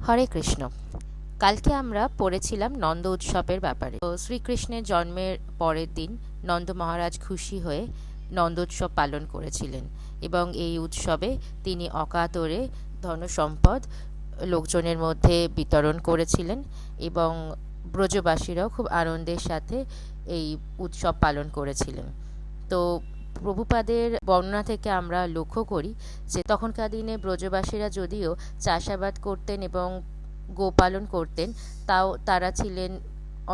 হরে কৃষ্ণ। কালকে আমরা পড়েছিলাম নন্দ উৎসবের ব্যাপারে। তো শ্রীকৃষ্ণের জন্মের পরের দিন নন্দ মহারাজ খুশি হয়ে নন্দোৎসব পালন করেছিলেন এবং এই উৎসবে তিনি অকাতরে ধনসম্পদ লোকজনের মধ্যে বিতরণ করেছিলেন এবং ব্রজবাসীরাও খুব আনন্দের সাথে এই উৎসব পালন করেছিলেন। তো প্রভুপাদের বর্ণনা থেকে আমরা লক্ষ্য করি যে তখনকার দিনে ব্রজবাসীরা যদিও চাষাবাদ করতেন এবং গোপালন করতেন, তাও তারা ছিলেন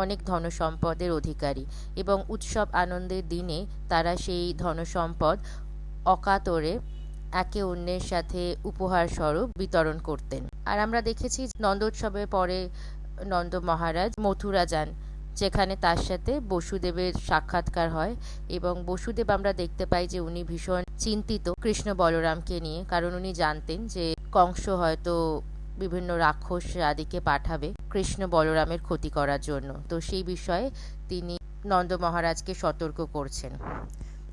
অনেক ধনসম্পদের অধিকারী এবং উৎসব আনন্দের দিনে তারা সেই ধনসম্পদ অকাতরে একে অন্যের সাথে উপহার স্বরূপ বিতরণ করতেন। আর আমরা দেখেছি নন্দোৎসবের পরে নন্দ মহারাজ মথুরা যান, যেখানে তার সাথে বসুদেবের সাক্ষাৎকার হয় এবং বসুদেব আমরা দেখতে পাই যে উনি ভীষণ চিন্তিত কৃষ্ণ বলরামকে নিয়ে, কারণ উনি জানতেন যে কংস হয়তো বিভিন্ন রাক্ষস আদিকে পাঠাবে কৃষ্ণ বলরামের ক্ষতি করার জন্য। তো সেই বিষয়ে তিনি নন্দ মহারাজকে সতর্ক করছেন।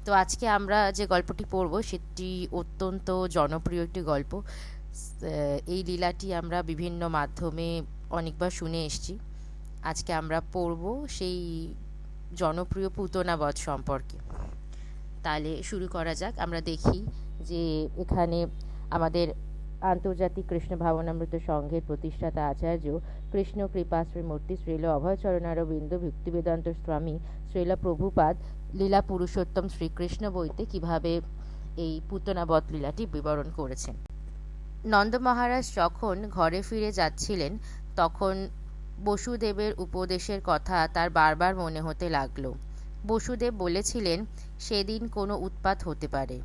তো আজকে আমরা যে গল্পটি পড়ব সেটি অত্যন্ত জনপ্রিয় একটি গল্প। এই লীলাটি আমরা বিভিন্ন মাধ্যমে অনেকবার শুনে এসেছি। আজকে আমরা পড়ব সেই জনপ্রিয় পুতনা বধ সম্পর্কে। তাহলে শুরু করা যাক। আমরা দেখি যে এখানে আমাদের আন্তর্জাতিক কৃষ্ণ ভাবনামৃত সংঘের প্রতিষ্ঠাতা আচার্য কৃষ্ণ কৃপাশ্রী মূর্তি শ্রীল অভয়চরণারবিন্দ ভক্তিবেদান্ত স্বামী শ্রীল প্রভুপাদ লীলা পুরুষোত্তম শ্রীকৃষ্ণ বইতে কিভাবে এই পুতনাবধ লীলাটি বিবরণ করেছেন। নন্দ মহারাজ যখন ঘরে ফিরে যাচ্ছিলেন তখন বসুদেবের উপদেশের কথা তার বারবার মনে হতে লাগলো। বসুদেব বলেছিলেন সেদিন কোনো উৎপাত হতে পারে।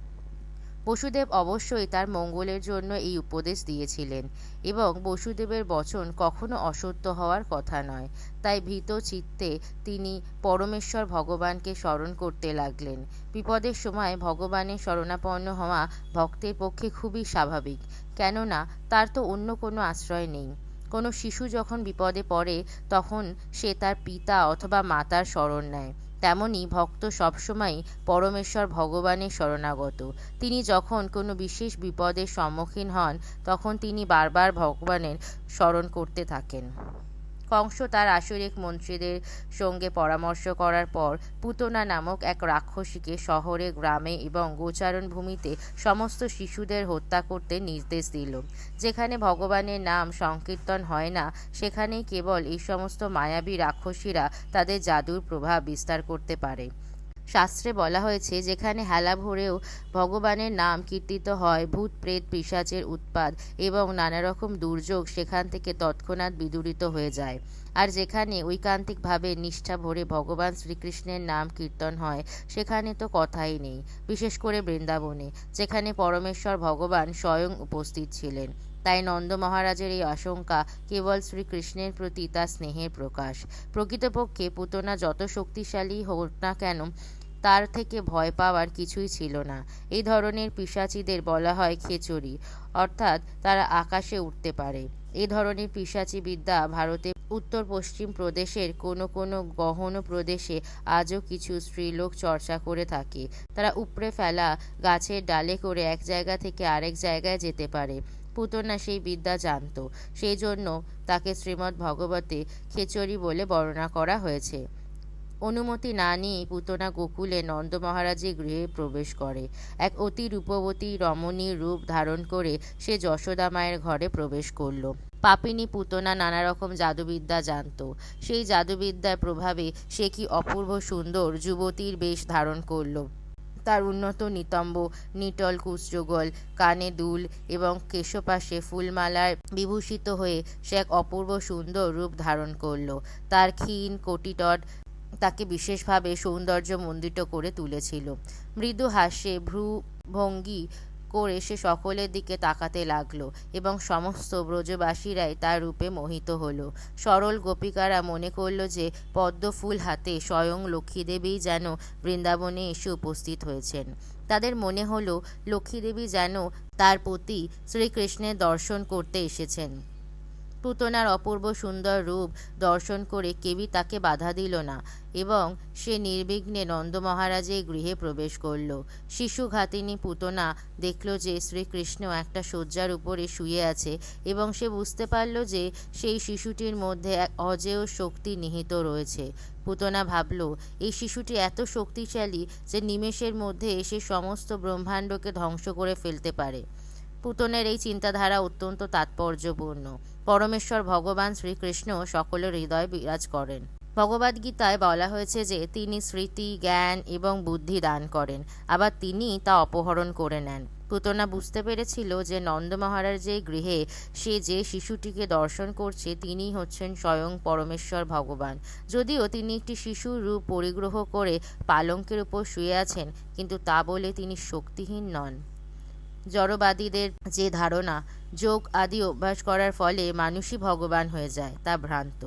বসুদেব অবশ্যই তার মঙ্গলের জন্য এই উপদেশ দিয়েছিলেন এবং বসুদেবের বচন কখনো অসত্য হওয়ার কথা নয়। তাই ভীত চিত্তে তিনি পরমেশ্বর ভগবানকে স্মরণ করতে লাগলেন। বিপদের সময় ভগবানের শরণাপন্ন হওয়া ভক্তের পক্ষে খুবই স্বাভাবিক, কেননা তার তো অন্য কোনো আশ্রয় নেই। কোনো শিশু যখন বিপদে পড়ে তখন সে তার পিতা অথবা মাতার শরণ নেয়, তেমনি ভক্ত সবসময় পরমেশ্বর ভগবানের শরণাগত। তিনি যখন কোনো বিশেষ বিপদের সম্মুখীন হন তখন তিনি বারবার ভগবানের স্মরণ করতে থাকেন। কংস তার আসরিক মন্ত্রীদের সঙ্গে পরামর্শ করার পর পুতনা নামক এক রাক্ষসীকে শহরে, গ্রামে এবং গোচারণ ভূমিতে সমস্ত শিশুদের হত্যা করতে নির্দেশ দিল। যেখানে ভগবানের নাম সংকীর্তন হয় না সেখানেই কেবল এই সমস্ত মায়াবী রাক্ষসীরা তাদের জাদুর প্রভাব বিস্তার করতে পারে। শাস্ত্রে বলা হয়েছে যেখানে হেলা ভরেও ভগবানের নাম কীর্তিত হয়, ভূত প্রেত পিশাচের উৎপাত এবং নানা রকম দুর্যোগ সেখান থেকে তৎক্ষণাৎ বিদূরিত হয়ে যায়। আর যেখানে ঐকান্তিকভাবে নিষ্ঠা ভরে ভগবান শ্রীকৃষ্ণের নাম কীর্তন হয় সেখানে তো কথাই নেই, বিশেষ করে বৃন্দাবনে যেখানে পরমেশ্বর ভগবান স্বয়ং উপস্থিত ছিলেন। তাই নন্দ মহারাজের এই আশঙ্কা কেবল শ্রীকৃষ্ণের প্রতি তার স্নেহের প্রকাশ। প্রকৃতপক্ষে পুতনা যত শক্তিশালী হোক না কেন তার থেকে ভয় পাওয়ার কিছুই ছিল না। এই ধরনের পিশাচীদের বলা হয় খেচড়ি, অর্থাৎ তারা আকাশে উঠতে পারে। এই ধরনের পিশাচী বিদ্যা ভারতে উত্তর পশ্চিম প্রদেশের কোনো কোনো গহন প্রদেশে আজও কিছু স্ত্রীলোক চর্চা করে থাকে। তারা উপড়ে ফেলা গাছের ডালে করে এক জায়গা থেকে আরেক জায়গায় যেতে পারে। পুতনা সেই বিদ্যা জানত, সেই জন্য তাকে শ্রীমদ্ ভগবতে খেচড়ি বলে বর্ণনা করা হয়েছে। অনুমতি না নিয়ে পুতনা গোকুলে নন্দ মহারাজের গৃহে প্রবেশ করে। এক অতি রূপবতী রমণীর রূপ ধারণ করে সে যশোদা মায়ের ঘরে প্রবেশ করল। পাপিনী পুতনা নানা রকম জাদুবিদ্যা জানত। সেই জাদুবিদ্যার প্রভাবে সে কি অপূর্ব সুন্দর যুবতীর বেশ ধারণ করল। তার উন্নত নিতম্ব, নিটল কুচযুগল, কানে দুল এবং কেশপাশে ফুলমালায় বিভূষিত হয়ে সে এক অপূর্ব সুন্দর রূপ ধারণ করল। তার ক্ষীণ কটিতট তাকে বিশেষভাবে সৌন্দর্যমণ্ডিত করে তুলেছিল। মৃদু হাস্যে ভ্রুভঙ্গি করে সে সকলের দিকে তাকাতে লাগলো এবং সমস্ত ব্রজবাসীরাই তার রূপে মোহিত হলো। সরল গোপিকারা মনে করল যে পদ্ম ফুল হাতে স্বয়ং লক্ষ্মীদেবী যেন বৃন্দাবনে এসে উপস্থিত হয়েছেন। তাদের মনে হলো লক্ষ্মীদেবী যেন তার পতি শ্রীকৃষ্ণের দর্শন করতে এসেছেন। পুতনার অপূর্ব সুন্দর রূপ দর্শন করে কেউই তাকে বাধা দিল না এবং সে নির্বিঘ্নে নন্দ মহারাজের গৃহে প্রবেশ করল। শিশু ঘাতিনী পুতনা দেখল যে শ্রীকৃষ্ণ একটা শয্যার উপরে শুয়ে আছে এবং সে বুঝতে পারল যে সেই শিশুটির মধ্যে এক অজেয় শক্তি নিহিত রয়েছে। পুতনা ভাবল, এই শিশুটি এত শক্তিশালী যে নিমেষের মধ্যে এসে সমস্ত ব্রহ্মাণ্ডকে ধ্বংস করে ফেলতে পারে। পুতনের এই চিন্তাধারা অত্যন্ত তাৎপর্যপূর্ণ। পরমেশ্বর ভগবান শ্রীকৃষ্ণ সকলের হৃদয়ে বিরাজ করেন। ভগবদ্গীতায় বলা হয়েছে যে তিনি স্মৃতি, জ্ঞান এবং বুদ্ধি দান করেন, আবার তিনি তা অপহরণ করে নেন। পুতনা বুঝতে পেরেছিল যে নন্দ মহারাজের গৃহে সে যে শিশুটিকে দর্শন করছে তিনিই হচ্ছেন স্বয়ং পরমেশ্বর ভগবান। যদিও তিনি একটি শিশুর রূপ পরিগ্রহ করে পালঙ্কের উপর শুয়ে আছেন, কিন্তু তা বলে তিনি শক্তিহীন নন। জড়বাদীদের যে ধারণা যোগ আদি অভ্যাস করার ফলে মানুষই ভগবান হয়ে যায়, তা ভ্রান্ত।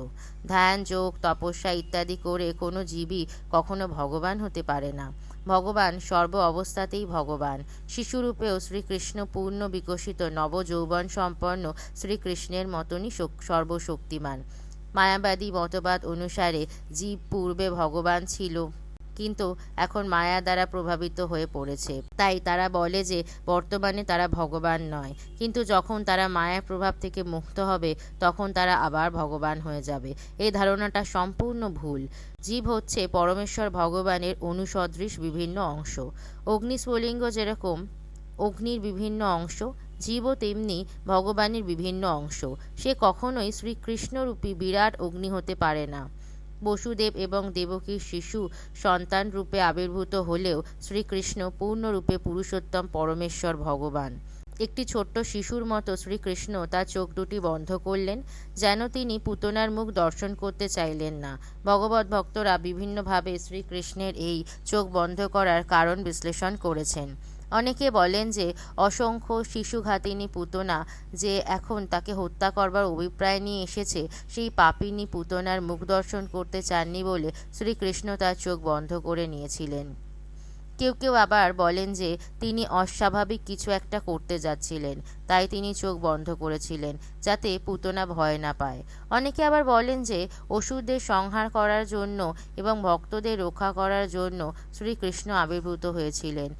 ধ্যান, যোগ, তপস্যা ইত্যাদি করে কোনো জীবই কখনো ভগবান হতে পারে না। ভগবান সর্ব অবস্থাতেই ভগবান। শিশুরূপেও শ্রীকৃষ্ণ পূর্ণ বিকশিত নবযৌবন সম্পন্ন শ্রীকৃষ্ণের মতনই সর্বশক্তিমান। মায়াবাদী মতবাদ অনুসারে জীব পূর্বে ভগবান ছিল, কিন্তু এখন মায়া দ্বারা প্রভাবিত হয়ে পড়েছে। তাই তারা বলে যে বর্তমানে তারা ভগবান নয়, কিন্তু যখন তারা মায়ার প্রভাব থেকে মুক্ত হবে তখন তারা আবার ভগবান হয়ে যাবে। এই ধারণাটা সম্পূর্ণ ভুল। জীব হচ্ছে পরমেশ্বর ভগবানের অনুসদৃশ বিভিন্ন অংশ। অগ্নিস্ফুলিঙ্গ যেরকম অগ্নির বিভিন্ন অংশ, জীবও তেমনি ভগবানের বিভিন্ন অংশ। সে কখনোই শ্রীকৃষ্ণরূপী বিরাট অগ্নি হতে পারে না। বসুদেব এবং দেবকীর শিশু সন্তান রূপে আবির্ভূত হলেও শ্রীকৃষ্ণ পূর্ণরূপে পুরুষোত্তম পরমেশ্বর ভগবান। একটি ছোট্ট শিশুর মতো শ্রীকৃষ্ণ তার চোখ দুটি বন্ধ করলেন, যেন তিনি পুতনার মুখ দর্শন করতে চাইলেন না। ভগবত ভক্তরা বিভিন্নভাবে শ্রীকৃষ্ণের এই চোখ বন্ধ করার কারণ বিশ্লেষণ করেছেন। অনেকে বলেন যে অসংখ্য শিশুঘাতিনী পুতনা যে এখন তাকে হত্যা করবার অভিপ্রায় নিয়ে এসেছে, সেই পাপিনী পুতনার মুখ দর্শন করতে চাননি বলে শ্রীকৃষ্ণ তার চোখ বন্ধ করে নিয়েছিলেন। কেউ কেউ আবার বলেন যে তিনি অস্বাভাবিক কিছু একটা করতে যাচ্ছিলেন, তাই তিনি চোখ বন্ধ করেছিলেন যাতে পুতনা ভয় না পায়। অনেকে আবার বলেন যে অসুরদের সংহার করার জন্য এবং ভক্তদের রক্ষা করার জন্য শ্রীকৃষ্ণ আবির্ভূত হয়েছিলেন,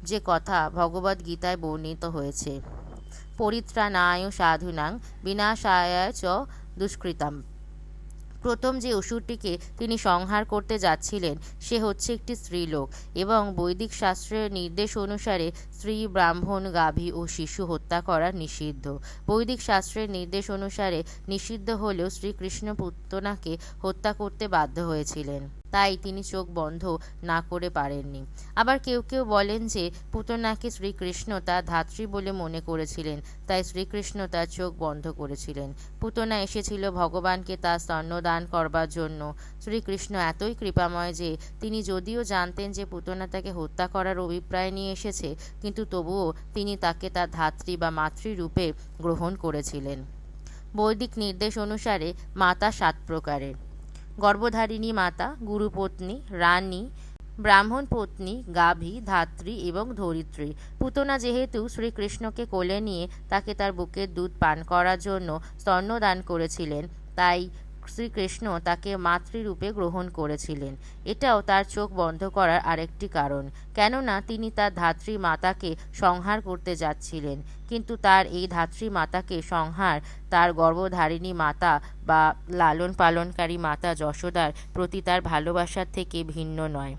যে কথা ভগবদ গীতায় বর্ণিত হয়েছে। পরিত্রাণায় সাধুনাং বিনাশায় চ দুষ্কৃতাম। প্রথম যে অসুরটিকে তিনি সংহার করতে যাচ্ছিলেন সে হচ্ছে একটি স্ত্রীলোক এবং বৈদিক শাস্ত্রের নির্দেশ অনুসারে স্ত্রী, ব্রাহ্মণ, গাভী ও শিশু হত্যা করা নিষিদ্ধ। বৈদিক শাস্ত্রের নির্দেশ অনুসারে নিষিদ্ধ হলেও শ্রীকৃষ্ণ পুতনাকে হত্যা করতে বাধ্য হয়েছিলেন, তাই তিনি চোখ বন্ধ না করে পারেননি। আবার কেউ কেউ বলেন যে পুতনাকে শ্রীকৃষ্ণ তার ধাত্রী বলে মনে করেছিলেন, তাই শ্রীকৃষ্ণ তার চোখ বন্ধ করেছিলেন। পুতনা এসেছিল ভগবানকে তার স্তন্যদান করবার জন্য। শ্রীকৃষ্ণ এতই কৃপাময় যে তিনি যদিও জানতেন যে পুতনা তাকে হত্যা করার অভিপ্রায় নিয়ে এসেছে, কিন্তু তবুও তিনি তাকে তার ধাত্রী বা মাতৃরূপে গ্রহণ করেছিলেন। বৈদিক নির্দেশ অনুসারে মাতা 7 প্রকারের: গর্ভধারিণী মাতা, গুরুপত্নী, রানী, ব্রাহ্মণ পত্নী, গাভী, ধাত্রী এবং ধরিত্রী। পুতনা যেহেতু শ্রীকৃষ্ণকে কোলে নিয়ে তাকে তার বুকের দুধ পান করার জন্য স্তন্যদান করেছিলেন, তাই শ্রীকৃষ্ণ তাকে মাতৃরূপে গ্রহণ করেছিলেন। এটাও তার চোখ বন্ধ করার আরেকটি কারণ, কেননা তিনি তার ধাত্রী মাতাকে সংহার করতে যাচ্ছিলেন, কিন্তু তার এই ধাত্রী মাতাকে সংহার তার গর্ভধারিণী মাতা বা লালন পালনকারী মাতা যশোদার প্রতি তার ভালোবাসার থেকে ভিন্ন নয়।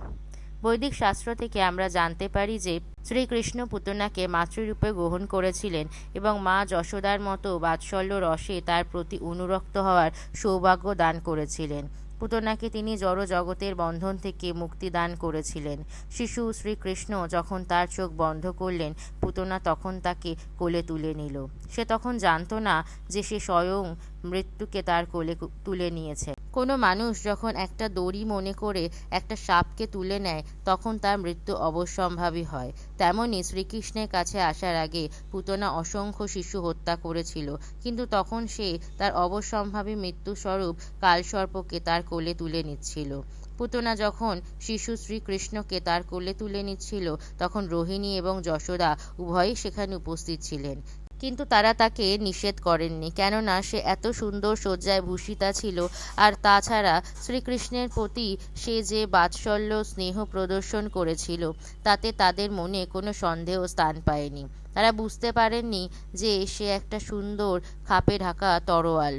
বৈদিক শাস্ত্র থেকে আমরা জানতে পারি যে শ্রীকৃষ্ণ পুতনাকে মাতৃরূপে গ্রহণ করেছিলেন এবং মা যশোদার মতো বাৎসল্য রসে তার প্রতি অনুরক্ত হওয়ার সৌভাগ্য দান করেছিলেন। পুতনাকে তিনি জড় জগতের বন্ধন থেকে মুক্তি দান করেছিলেন। শিশু শ্রীকৃষ্ণ যখন তার চোখ বন্ধ করলেন, পুতনা তখন তাকে কোলে তুলে নিল। সে তখন জানতো না যে সে স্বয়ং মৃত্যুকে তার কোলে তুলে নিয়েছে। কোনো মানুষ যখন একটা দড়ি মনে করে একটা সাপকে তুলে নেয়, তখন তার মৃত্যু অবশ্যম্ভাবী হয়। তেমনি শ্রীকৃষ্ণের কাছে আসার আগে পুতনা অসংখ্য শিশু হত্যা করেছিল, কিন্তু তখন সে তার অবশ্যম্ভাবী মৃত্যুস্বরূপ কালসর্পকে তার কোলে তুলে নিচ্ছিল। পুতনা যখন শিশু শ্রীকৃষ্ণকে তার কোলে তুলে নিচ্ছিল, তখন রোহিণী এবং যশোদা উভয়ই সেখানে উপস্থিত ছিলেন। কিন্তু তারা তাকে নিষেধ করেননি, কেননা সে এত সুন্দর সজ্জায় ভূষিতা ছিল। আর তাছাড়া শ্রীকৃষ্ণের প্রতি সে যে বাৎসল্য স্নেহ প্রদর্শন করেছিল, তাতে তাদের মনে কোনো সন্দেহ স্থান পায়নি। তারা বুঝতে পারেননি যে সে একটা সুন্দর খাপে ঢাকা তরোয়াল।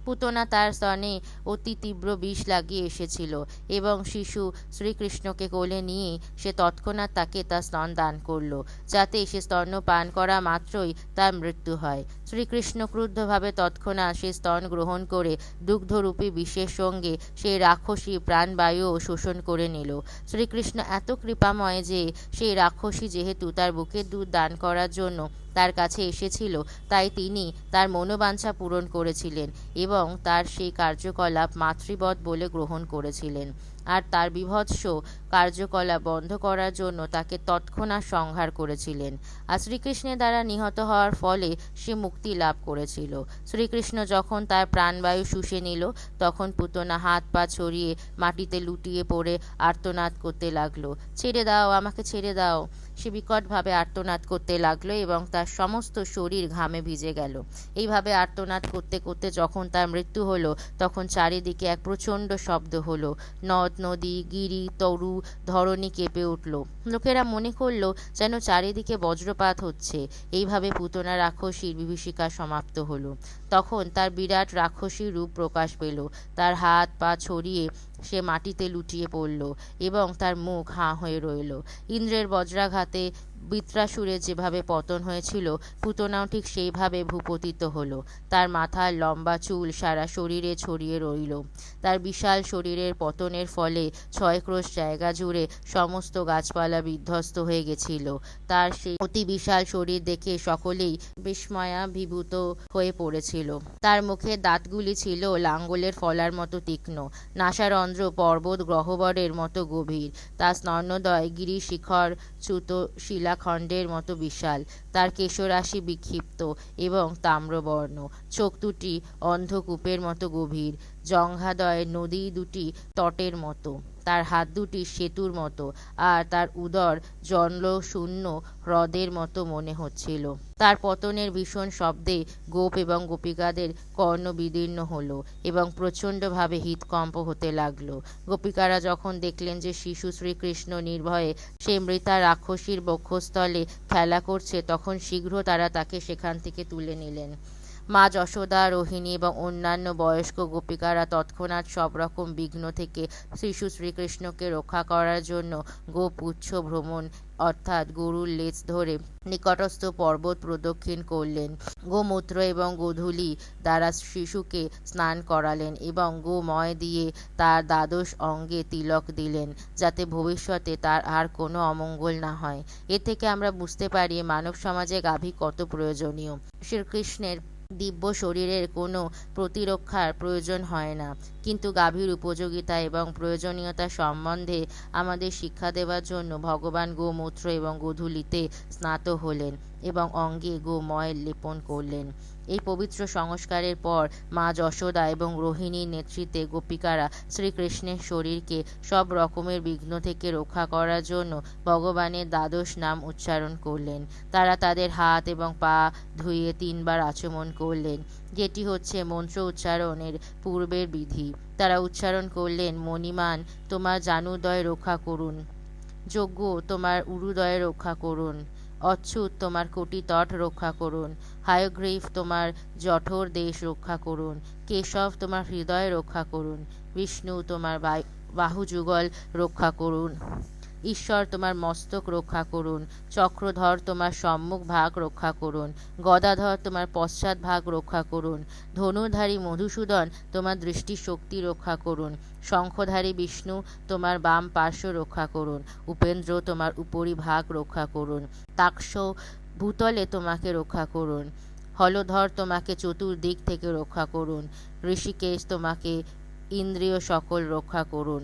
পুতনা তার স্তনে অতি তীব্র বিষ লাগিয়ে এসেছিল এবং শিশু শ্রীকৃষ্ণকে কোলে নিয়ে সে তৎক্ষণাৎ তাকে তার স্তন দান করল, যাতে সে স্তন্য পান করা মাত্রই তার মৃত্যু হয়। শ্রীকৃষ্ণ ক্রুদ্ধভাবে তৎক্ষণাৎ সে স্তন গ্রহণ করে দুগ্ধরূপী বিষের সঙ্গে সেই রাক্ষসী প্রাণবায়ুও শোষণ করে নিল। শ্রীকৃষ্ণ এত কৃপাময় যে সেই রাক্ষসী যেহেতু তার বুকের দুধ দান করার জন্য তার কাছে এসেছিল, তাই তিনি তার মনোবাঞ্ছা পূরণ করেছিলেন এবং তার সেই কার্যকলাপ মাতৃবৎ বলে গ্রহণ করেছিলেন। আর তার বীভৎস কার্যকলাপ বন্ধ করার জন্য তাকে তৎক্ষণাৎ সংহার করেছিলেন। আর শ্রীকৃষ্ণের দ্বারা নিহত হওয়ার ফলে সে মুক্তি লাভ করেছিল। শ্রীকৃষ্ণ যখন তার প্রাণবায়ু শুষে নিল, তখন পুতনা হাত পা ছড়িয়ে মাটিতে লুটিয়ে পড়ে আর্তনাদ করতে লাগলো, ছেড়ে দাও, আমাকে ছেড়ে দাও। সে বিকটভাবে আর্তনাদ করতে লাগলো এবং তার সমস্ত শরীর ঘামে ভিজে গেল। এইভাবে আর্তনাদ করতে করতে যখন তার মৃত্যু হলো, তখন চারিদিকে এক প্রচণ্ড শব্দ হলো। নদ নদী, গিরি, তরু, ধরণী কেঁপে উঠল। লোকেরা মনে করলো যেন চারিদিকে বজ্রপাত হচ্ছে। এইভাবে পুতনা রাক্ষসীর বিভীষিকা সমাপ্ত হলো। তখন তার বিরাট রাক্ষসী রূপ প্রকাশ পেল। তার হাত পা ছড়িয়ে সে মাটিতে লুটিয়ে পড়ল এবং তার মুখ হাঁ হয়ে রইল। ইন্দ্রের বজ্রাঘাতে বৃত্রাসুরের যেভাবে পতন হয়েছিল, পুতনাও ঠিক সেইভাবে ভূপতিত হলো। তার মাথার লম্বা চুল সারা শরীরে ছড়িয়ে রইল। তার বিশাল শরীরের পতনের ফলে 6 ক্রোশ জায়গা জুড়ে সমস্ত গাছপালা বিধ্বস্ত হয়ে গেছিল। তার সেই অতি বিশাল শরীর দেখে সকলেই বিস্ময়াভিভূত হয়ে পড়েছিল। তার মুখের দাঁতগুলি ছিল লাঙ্গলের ফলার মতো তীক্ষ্ণ, নাসারন্ধ্র পর্বত গ্রহবরের মতো গভীর, তার স্তন্যদ্বয় গিরিশিখর চ্যুত শিলাখণ্ডের মতো বিশাল, তার কেশরাশি বিক্ষিপ্ত এবং তাম্রবর্ণ, চোখ দুটি অন্ধকূপের মতো গভীর, জঙ্ঘাদয় নদী দুটি তটের মতো, তার হাত দুটি সেতুর মতো, আর তার উদর জলশূন্য হ্রদের মতো মনে হচ্ছিল। তার পতনের ভীষণ শব্দে গোপ এবং গোপিকাদের কর্ণ বিদীর্ণ হলো এবং প্রচণ্ডভাবে হৃৎকম্প হতে লাগলো। গোপিকারা যখন দেখলেন যে শিশু শ্রীকৃষ্ণ নির্ভয়ে সে মৃতা রাক্ষসীর বক্ষস্থলে খেলা করছে, তখন শীঘ্র তারা তাকে সেখান থেকে তুলে নিলেন। মা যশোদা, রোহিণী এবং অন্যান্য বয়স্ক গোপিকারা তৎক্ষণাৎ সব রকম বিঘ্ন থেকে শিশু শ্রীকৃষ্ণকে রক্ষা করার জন্য গোপুচ্ছ ভ্রমণ অর্থাৎ গরুর লেজ ধরে নিকটস্থ পর্বত প্রদক্ষিণ করলেন। গোমূত্র এবং গোধূলি দ্বারা শিশুকে স্নান করালেন এবং গোময় দিয়ে তার দ্বাদশ অঙ্গে তিলক দিলেন, যাতে ভবিষ্যতে তার আর কোনো অমঙ্গল না হয়। এ থেকে আমরা বুঝতে পারি মানব সমাজে গাভী কত প্রয়োজনীয়। শ্রীকৃষ্ণের দিব্য শরীরের কোনো প্রতিরক্ষার প্রয়োজন হয় না, কিন্তু গাভীর উপযোগিতা এবং প্রয়োজনীয়তা সম্বন্ধে আমাদের শিক্ষা দেওয়ার জন্য ভগবান গোমূত্র এবং গোধূলিতে স্নাত হলেন এবং অঙ্গে গোময় লেপন করলেন। এই পবিত্র সংস্কারের পর মা যশোদা এবং রোহিণীর নেতৃত্বে গোপিকারা শ্রীকৃষ্ণের শরীরকে সব রকমের বিঘ্ন থেকে রক্ষা করার জন্য ভগবানের দ্বাদশ নাম উচ্চারণ করলেন। তারা তাদের হাত এবং পা ধুয়ে 3 বার আচমন করলেন, যেটি হচ্ছে মন্ত্র উচ্চারণের পূর্বের বিধি। তারা উচ্চারণ করলেন, মণিমান তোমার জানুদয় রক্ষা করুন, যজ্ঞ তোমার উরুদয় রক্ষা করুন, অচ্যুত তোমার কোটি তট রক্ষা করুন, হায়গ্রীব তোমার জঠর দেশ রক্ষা করুন, কেশব তোমার হৃদয় রক্ষা করুন, বিষ্ণু তোমার বাহুযুগল রক্ষা করুন, ঈশ্বর তোমার মস্তক রক্ষা করুন, চক্রধর তোমার সম্মুখ ভাগ রক্ষা করুন, গদাধর তোমার পশ্চাৎ ভাগ রক্ষা করুন, ধনুধারী মধুসূদন তোমার দৃষ্টিশক্তি রক্ষা করুন, শঙ্খধারী বিষ্ণু তোমার বাম পার্শ্ব রক্ষা করুন, উপেন্দ্র তোমার উপরি ভাগ রক্ষা করুন, তাক্ষ ভূতলে তোমাকে রক্ষা করুন, হলধর তোমাকে চতুর্দিক থেকে রক্ষা করুন, ঋষিকেশ তোমাকে ইন্দ্রিয় সকল রক্ষা করুন,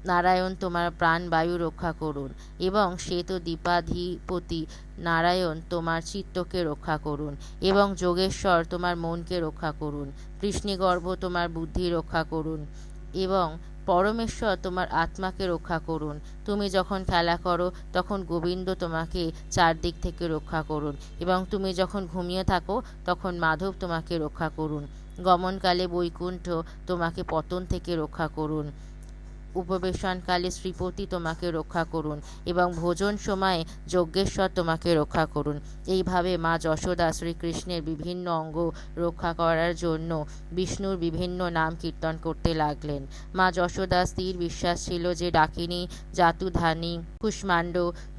নারায়ণ তোমার প্রাণবায়ু রক্ষা করুন এবং শ্বেতদ্বীপাধিপতি নারায়ণ তোমার চিত্তকে রক্ষা করুন এবং যোগেশ্বর তোমার মনকে রক্ষা করুন, কৃষ্ণগর্ভ তোমার বুদ্ধি রক্ষা করুন এবং পরমেশ্বর তোমার আত্মাকে রক্ষা করুন। তুমি যখন খেলা করো তখন গোবিন্দ তোমাকে চারদিক থেকে রক্ষা করুন, এবং তুমি যখন ঘুমিয়ে থাকো তখন মাধব তোমাকে রক্ষা করুন। গমনকালে বৈকুণ্ঠ তোমাকে পতন থেকে রক্ষা করুন। উপবেশনকালে শ্রীপতি তোমাকে রক্ষা করুন, এবং ভোজন সময়ে যজ্ঞেশ্বর তোমাকে রক্ষা করুন। এইভাবে মা যশোদা শ্রীকৃষ্ণের বিভিন্ন অঙ্গ রক্ষা করার জন্য বিষ্ণুর বিভিন্ন নাম কীর্তন করতে লাগলেন। মা যশোদা স্থির বিশ্বাস ছিল যে ডাকিনী, জাতুধানী, কুষ্মাণ্ড,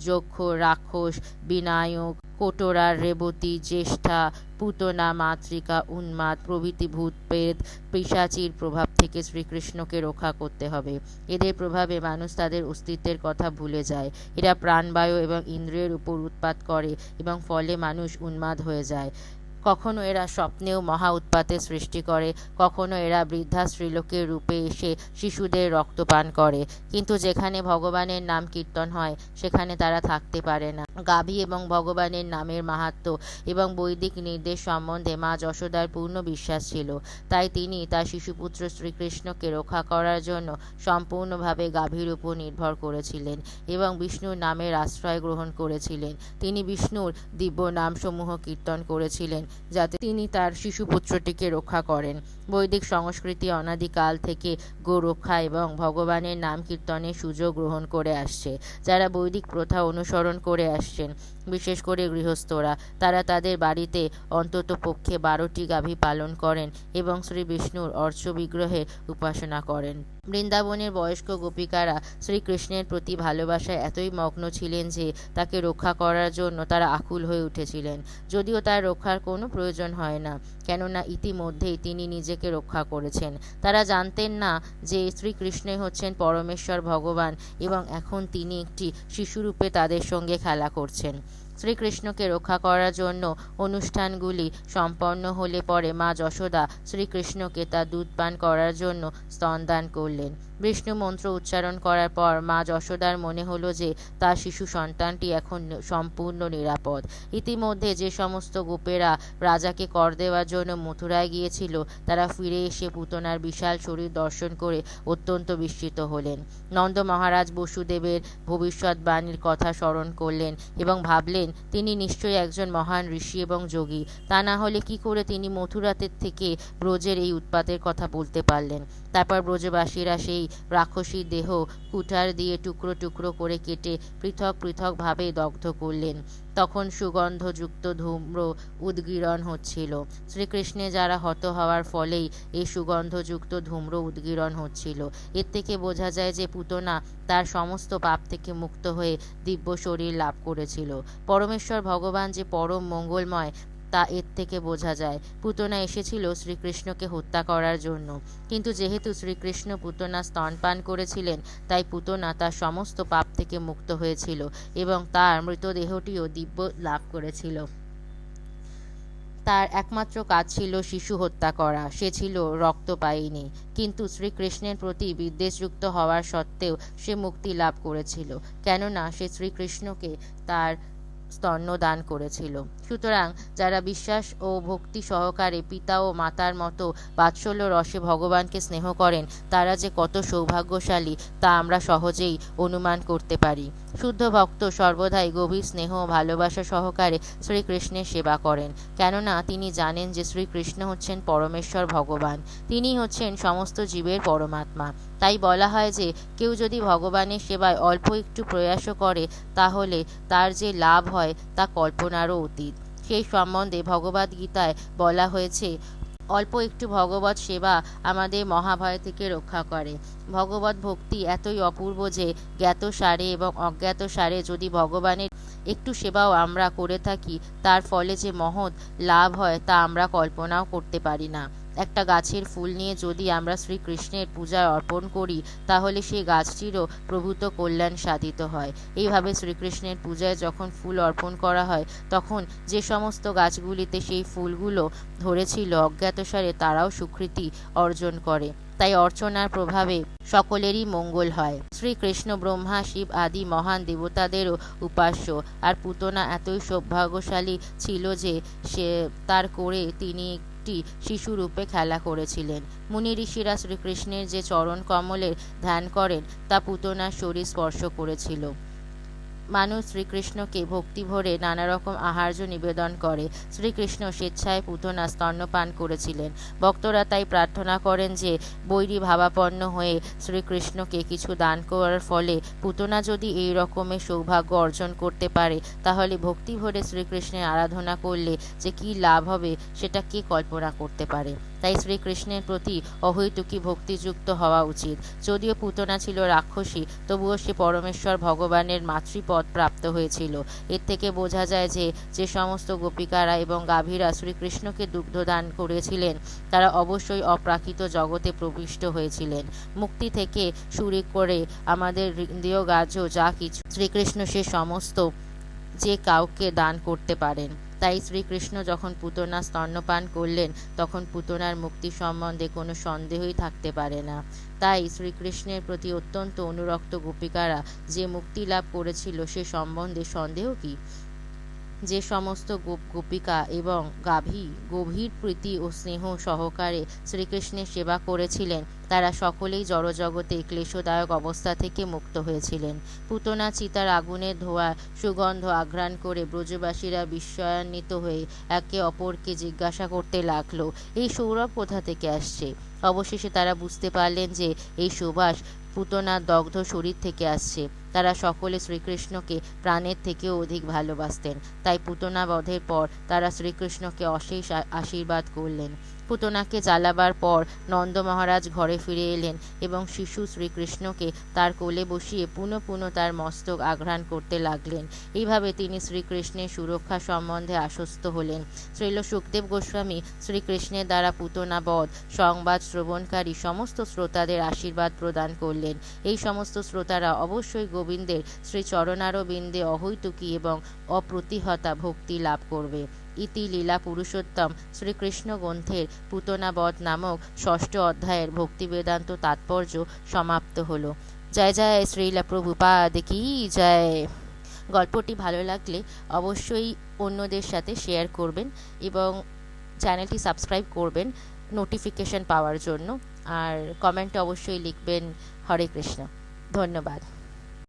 যক্ষ, রাক্ষস, বিনায়ক, কোটরা, রেবতী, জ্যেষ্ঠা, পুতনা, মাতৃকা, উন্মাদ প্রভৃতি ভূত প্রেত পিশাচীর প্রভাব থেকে শ্রীকৃষ্ণকে রক্ষা করতে হবে। এদের প্রভাবে মানুষ তাদের অস্তিত্বের কথা ভুলে যায়। এরা প্রাণবায়ু এবং ইন্দ্রিয়ের উপর উৎপাত করে, এবং ফলে মানুষ উন্মাদ হয়ে যায়। কখনো এরা স্বপ্নেও মহা উৎপাতের সৃষ্টি করে, কখনো এরা বৃদ্ধা স্ত্রীলোকের রূপে এসে শিশুদের রক্তপান করে। কিন্তু যেখানে ভগবানের নাম কীর্তন হয় সেখানে তারা থাকতে পারে না। গাভী এবং ভগবানের নামের মাহাত্ম্য এবং বৈদিক নির্দেশ সম্বন্ধে মা যশোদার পূর্ণ বিশ্বাস ছিল। তাই তিনি তার শিশুপুত্র শ্রীকৃষ্ণকে রক্ষা করার জন্য সম্পূর্ণভাবে গাভীর উপর নির্ভর করেছিলেন এবং বিষ্ণুর নামের আশ্রয় গ্রহণ করেছিলেন। তিনি বিষ্ণুর দিব্য নামসমূহ কীর্তন করেছিলেন যাতে তিনি তার শিশুপুত্রটিকে রক্ষা করেন। বৈদিক সংস্কৃতি অনাদিকাল থেকে গোরক্ষা এবং ভগবানের নাম কীর্তনের সুযোগ গ্রহণ করে আসছে। যারা বৈদিক প্রথা অনুসরণ করে আসছেন, বিশেষ করে গৃহস্থরা, তারা তাদের বাড়িতে অন্তত পক্ষে 12টি গাভী পালন করেন এবং শ্রী বিষ্ণুর অর্চ বিগ্রহে উপাসনা করেন। বৃন্দাবনের বয়স্ক গোপিকারা শ্রীকৃষ্ণের প্রতি ভালোবাসায় এতই মগ্ন ছিলেন যে তাকে রক্ষা করার জন্য তারা আকুল হয়ে উঠেছিলেন, যদিও তার রক্ষার কোনো প্রয়োজন হয় না, কেননা ইতিমধ্যেই তিনি নিজেকে রক্ষা করেছেন। তারা জানতেন না যে শ্রীকৃষ্ণই হচ্ছেন পরমেশ্বর ভগবান এবং এখন তিনি একটি শিশুরূপে তাদের সঙ্গে খেলা করছেন। শ্রীকৃষ্ণকে রক্ষা করার জন্য অনুষ্ঠানগুলি সম্পন্ন হলে পরে মা যশোদা শ্রীকৃষ্ণকে তার দুধ পান করার জন্য স্তনদান করলেন। বিষ্ণু মন্ত্র উচ্চারণ করার পর মা যশোদার মনে হলো যে তার শিশু সন্তানটি এখন সম্পূর্ণ নিরাপদ। ইতিমধ্যে যে সমস্ত গোপেরা রাজাকে কর দেওয়ার জন্য মথুরায় গিয়েছিল তারা ফিরে এসে পুতনার বিশাল শরীর দর্শন করে অত্যন্ত বিস্মিত হলেন। নন্দ মহারাজ বসুদেবের ভবিষ্যৎবাণীর কথা স্মরণ করলেন এবং ভাবলেন তিনি নিশ্চয়ই একজন মহান ঋষি এবং যোগী, তা না হলে কি করে তিনি মথুরাতে থেকে ব্রজের এই উৎপাতের কথা বলতে পারলেন। তারপর ব্রজবাসীরা সেই রাক্ষসীর দেহ কুঠার দিয়ে টুকরো টুকরো করে কেটে পৃথক পৃথকভাবে দগ্ধ করলেন। তখন সুগন্ধযুক্ত ধূম্র উদ্গীরণ হচ্ছিল। শ্রীকৃষ্ণে যারা হত হওয়ার ফলেই এই সুগন্ধযুক্ত ধূম্র উদ্গীরণ হচ্ছিল। এর থেকে বোঝা যায় যে পুতনা তার সমস্ত পাপ থেকে মুক্ত হয়ে দিব্য শরীর লাভ করেছিল। পরমেশ্বর ভগবান যে পরম মঙ্গলময় তা এর থেকে বোঝা যায়। পুতনা এসেছিল শ্রীকৃষ্ণকে হত্যা করার জন্য, কিন্তু যেহেতু শ্রীকৃষ্ণ পুতনা স্তনপান করেছিলেন তাই পুতনা তার সমস্ত পাপ থেকে মুক্ত হয়েছিল এবং তার মৃতদেহটিও দিব্য লাভ করেছিল। তার একমাত্র কাজ ছিল শিশু হত্যা করা, সে ছিল রক্তপায়িনী, কিন্তু শ্রীকৃষ্ণের প্রতি বিদ্বেষযুক্ত হওয়ার সত্ত্বেও সে মুক্তি লাভ করেছিল, কেননা সে শ্রীকৃষ্ণকে তার স্তন্য দান করেছিল। সুতরাং যারা বিশ্বাস ও ভক্তি সহকারে পিতা ও মাতার মতো বাৎসল্য রসে ভগবানকে স্নেহ করেন তারা যে কত সৌভাগ্যশালী তা আমরা সহজেই অনুমান করতে পারি। শুদ্ধ ভক্ত সর্বদাই গভীর স্নেহ ও ভালোবাসা সহকারে শ্রীকৃষ্ণের সেবা করেন, কেননা তিনি জানেন যে শ্রীকৃষ্ণ হচ্ছেন পরমেশ্বর ভগবান, তিনি হচ্ছেন সমস্ত জীবের পরমাত্মা। তাই বলা হয় যে কেউ যদি ভগবানের সেবায় অল্প একটু প্রয়াসও করে তাহলে তার যে লাভ হয় তা কল্পনারও অতীত। সেই সম্বন্ধে ভগবদ্গীতায় বলা হয়েছে, অল্প একটু ভগবৎ সেবা আমাদের মহাভয় থেকে রক্ষা করে। ভগবৎ ভক্তি এতই অপূর্ব যে জ্ঞাত সারে এবং অজ্ঞাত সারে যদি ভগবানের একটু সেবাও আমরা করে থাকি তার ফলে যে মহৎ লাভ হয় তা আমরা কল্পনাও করতে পারি না। একটা গাছের ফুল নিয়ে যদি আমরা শ্রীকৃষ্ণের পূজায় অর্পণ করি তাহলে সেই গাছটিরও প্রভূত কল্যাণ সাধিত হয়। এইভাবে শ্রীকৃষ্ণের পূজায় যখন ফুল অর্পণ করা হয় তখন যে সমস্ত গাছগুলিতে সেই ফুলগুলো ধরেছিল অজ্ঞাতসারে তারাও সুকৃতি অর্জন করে। তাই অর্চনার প্রভাবে সকলেরই মঙ্গল হয়। শ্রীকৃষ্ণ ব্রহ্মা, শিব আদি মহান দেবতাদেরও উপাস্য, আর পুতনা এতই সৌভাগ্যশালী ছিল যে সে তার করে তিনি একটি শিশুরূপে খেলা করেছিলেন। মুনি ঋষিরা শ্রীকৃষ্ণের যে চরণ কমলের ধ্যান করেন তা পুতনার শরীর স্পর্শ করেছিল। মানুষ শ্রীকৃষ্ণকে ভক্তি ভরে নানা রকম আহার্য নিবেদন করে। শ্রীকৃষ্ণ স্বেচ্ছায় পুতনা স্তন্যপান করেছিলেন। ভক্তরা তাই প্রার্থনা করেন যে বৈরী ভাবাপন্ন হয়ে শ্রীকৃষ্ণকে কিছু দান করার ফলে পুতনা যদি এই রকমের সৌভাগ্য অর্জন করতে পারে, তাহলে ভক্তি ভরে শ্রীকৃষ্ণের আরাধনা করলে যে কী লাভ হবে সেটা কে কল্পনা করতে পারে। তাই শ্রীকৃষ্ণের প্রতি অহৈতুকী ভক্তিযুক্ত হওয়া উচিত। যদিও পুতনা ছিল রাক্ষসী, তবুও সে পরমেশ্বর ভগবানের মাতৃপদ প্রাপ্ত হয়েছিল। এর থেকে বোঝা যায় যে যে সমস্ত গোপিকারা এবং গাভীরা শ্রীকৃষ্ণকে দুগ্ধদান করেছিলেন তারা অবশ্যই অপ্রাকৃত জগতে প্রবিষ্ট হয়েছিলেন। মুক্তি থেকে শুরু করে আমাদের ইন্দ্রিয় গ্রাহ্য যা কিছু শ্রীকৃষ্ণ সে সমস্ত যে কাউকে দান করতে পারেন। তাই শ্রীকৃষ্ণ যখন পুতনা স্তন্যপান করলেন তখন পুতনার মুক্তি সম্বন্ধে কোনো সন্দেহই থাকতে পারে না। তাই শ্রীকৃষ্ণের প্রতি অত্যন্ত অনুরক্ত গোপিকারা যে মুক্তি লাভ করেছিল সে সম্বন্ধে সন্দেহ কি? যে সমস্ত গোপিকা এবং গাভী গভীর প্রীতি ও স্নেহ সহকারে শ্রীকৃষ্ণের সেবা করেছিলেন তারা সকলেই জড়জগতে ক্লেশদায়ক অবস্থা থেকে মুক্ত হয়েছিলেন। পুতনা চিতার আগুনের ধোঁয়া সুগন্ধ আঘ্রাণ করে ব্রজবাসীরা বিস্ময়ান্বিত হয়ে একে অপরকে জিজ্ঞাসা করতে লাগলো, এই সৌরভ কোথা থেকে আসছে? অবশেষে তারা বুঝতে পারলেন যে এই সুবাস পুতনার দগ্ধ শরীর থেকে আসছে। তারা সকলে শ্রীকৃষ্ণকে প্রাণের থেকেও অধিক ভালোবাসতেন। তাই পুতনা বধের পর তারা শ্রীকৃষ্ণকে অশেষ আশীর্বাদ করলেন। পুতনাকে জ্বালাবার পর নন্দ মহারাজ ঘরে ফিরে এলেন এবং শিশু শ্রীকৃষ্ণকে তার কোলে বসিয়ে পুনঃ পুনঃ তার মস্তক আঘ্রাণ করতে লাগলেন। এইভাবে তিনি শ্রীকৃষ্ণের সুরক্ষা সম্বন্ধে আশ্বস্ত হলেন। শ্রীল সুখদেব গোস্বামী শ্রীকৃষ্ণের দ্বারা পুতনা বধ সংবাদ শ্রবণকারী সমস্ত শ্রোতাদের আশীর্বাদ প্রদান করলেন। এই সমস্ত শ্রোতারা অবশ্যই গোবিন্দের শ্রীচরণারবিন্দে অহৈতুকী এবং অপ্রতিহতা ভক্তি লাভ করবে। ইতি লীলা পুরুষোত্তম শ্রীকৃষ্ণ গ্রন্থের পুতনাবধ নামক ষষ্ঠ অধ্যায়ের ভক্তিবেদান্ত তাৎপর্য সমাপ্ত হল। জয় জয় শ্রীলা প্রভুপাদ কি জয়। গল্পটি ভালো লাগলে অবশ্যই অন্যদের সাথে শেয়ার করবেন এবং চ্যানেলটি সাবস্ক্রাইব করবেন নোটিফিকেশন পাওয়ার জন্য। আর কমেন্টে অবশ্যই লিখবেন হরে কৃষ্ণ। ধন্যবাদ।